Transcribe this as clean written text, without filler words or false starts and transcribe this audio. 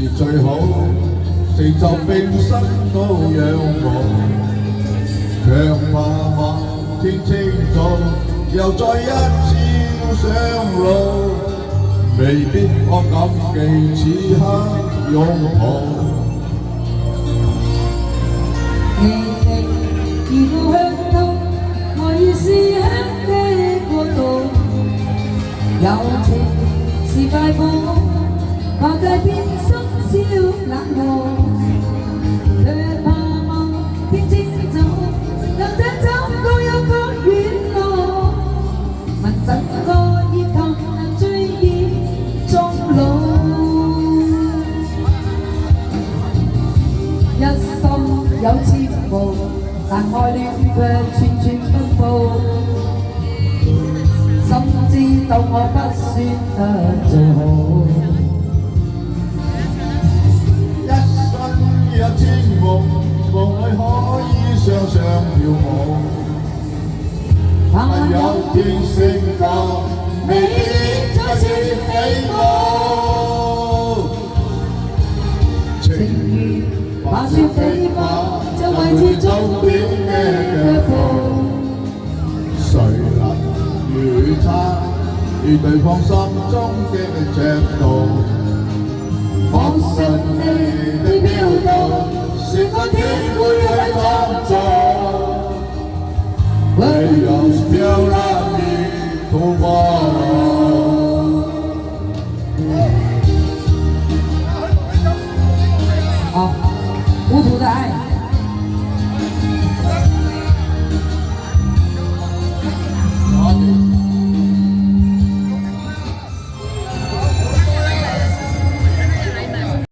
是最好，成就並身都仰慕，強怕某天清早又再一次上路，未必可感記此刻擁抱。如果向東，我已是香的國度，友情是快步，跨界變深宵冷漠，卻盼望天清早，讓這走各有各遠路，問怎個熱頭能追憶終老，一心有切慕。但愛戀卻寸寸分佈，心知道我不算得最好。一生有千夢，夢裏可以雙雙跳舞。但有天升降，未必再是起舞。情如話說飛花，就維持終點的腳步。誰能預測與對方心中的尺度？